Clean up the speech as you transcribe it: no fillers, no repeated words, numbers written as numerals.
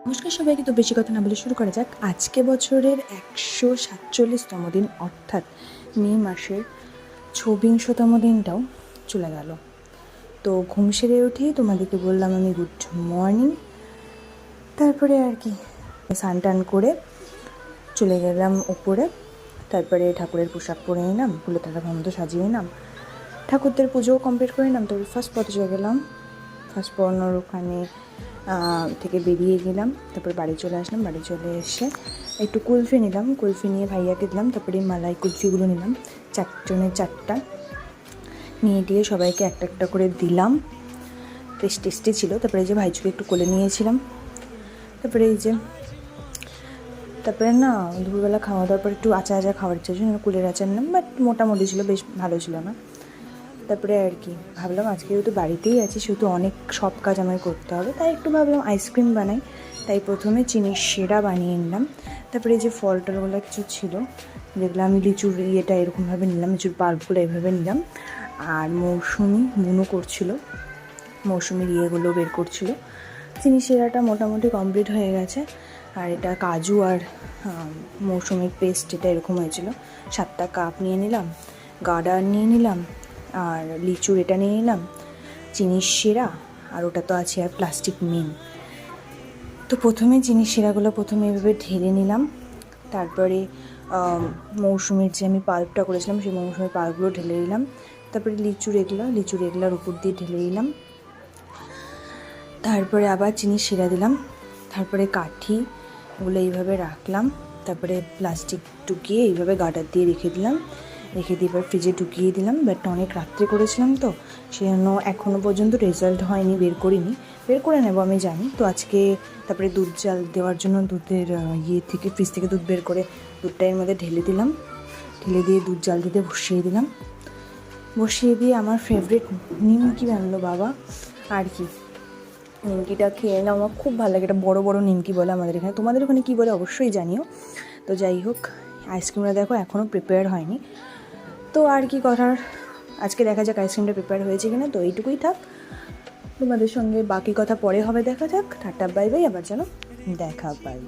নমস্কার সবাইকে। তো বেশি কথা না বলে শুরু করা যাক। আজকে বছরের 147তম দিন, অর্থাৎ মে মাসের 24তম দিনটাও চলে গেল। তো ঘুম সেরে উঠেই তোমাদেরকে বললাম আমি গুড মর্নিং। তারপরে আর কি স্নান টান করে চলে গেলাম উপরে। তারপরে ঠাকুরের পোশাক পরে নিলাম, ফুলে তারা মতো সাজিয়ে নিলাম, ঠাকুরদের পুজোও কমপ্লিট করে নিলাম। তারপর ফার্স্ট পথে চলে গেলাম, ফার্স্ট পড়ানোর ওখানে থেকে বেরিয়ে গেলাম। তারপর বাড়ি চলে আসলাম। বাড়ি চলে এসে একটু কুলফি নিলাম, কুলফি নিয়ে ভাইয়াকে দিলাম। তারপরে মালাই কুলফিগুলো নিলাম, 4টা নিয়ে দিয়ে সবাইকে একটা একটা করে দিলাম। বেশ টেস্টি ছিল। তারপরে এই যে ভাইচুকে একটু কোলে নিয়েছিলাম। তারপরে এই যে তারপরে না দুপুরবেলা খাওয়া দাওয়ার পর একটু আচার খাওয়ার ইচ্ছা ছিল, কুলের আচার নিলাম, বাট মোটামুটি ছিল, বেশ ভালো ছিল না। তারপরে আর কি ভাবলাম আজকে যেহেতু বাড়িতেই আছি, সেহেতু অনেক সব কাজ আমায় করতে হবে, তাই একটু ভাবলাম আইসক্রিম বানাই। তাই প্রথমে চিনির শিরা বানিয়ে নিলাম। তারপরে যে ফল টলগুলো কিছু ছিল, যেগুলো আমি লিচুর ইয়েটা এরকমভাবে নিলাম, লিচুর পাল্পগুলো এইভাবে নিলাম। আর মৌসুমি বুনো করছিল, মৌসুমির ইয়েগুলো বের করছিল। চিনি শিরাটা মোটামুটি কমপ্লিট হয়ে গেছে। আর এটা কাজু আর মৌসুমির পেস্ট, এটা এরকম হয়েছিল। 7টা কাপ নিয়ে নিলাম, গার্ডার নিয়ে নিলাম, আর লিচুর এটা নিয়ে নিলাম, চিনির শিরা, আর ওটা তো আছে আর প্লাস্টিক মিন। তো প্রথমে চিনির শিরাগুলো প্রথমে এভাবে ঢেলে নিলাম। তারপরে মৌসুমির যে আমি পাল্পটা করেছিলাম সেই মৌসুমির পাল্পগুলো ঢেলে দিলাম। তারপরে লিচুর এগলার উপর দিয়ে ঢেলে দিলাম। তারপরে আবার চিনির শিরা দিলাম। তারপরে কাঠিগুলো এইভাবে রাখলাম। তারপরে প্লাস্টিক টুকিয়ে এইভাবে গার্ডার দিয়ে রেখে দিলাম। রেখে দিয়ে এবার ফ্রিজে ঢুকিয়ে দিলাম। বাট অনেক রাত্রে করেছিলাম তো সেজন্য এখনও পর্যন্ত রেজাল্ট হয়নি, বের করিনি, বের করে নেব আমি জানি। তো আজকে তারপরে দুধ জাল দেওয়ার জন্য দুধের থেকে ফ্রিজ থেকে দুধ বের করে দুধটা এর মধ্যে ঢেলে দিলাম। ঢেলে দিয়ে দুধ জাল দিতে বসিয়ে দিলাম। বসিয়ে দিয়ে আমার ফেভারিট নিমকি বানালো বাবা। আর কি নিমকিটা খেয়ে এলাম, আমার খুব ভালো লাগে। এটা বড় বড় নিমকি বলে আমাদের এখানে, তোমাদের ওখানে কী বলে অবশ্যই জানিও। তো যাই হোক, আইসক্রিমটা দেখো এখনও প্রিপেয়ার হয়নি। তো আর কি করার, আজকে দেখা যাক আইসক্রিমটা প্রিপেয়ার হয়েছে কিনা। তো এইটুকুই থাক, তোমাদের সঙ্গে বাকি কথা পরে হবে, দেখা যাক। টাটা বাই বাই, আবার যেন দেখা পাই।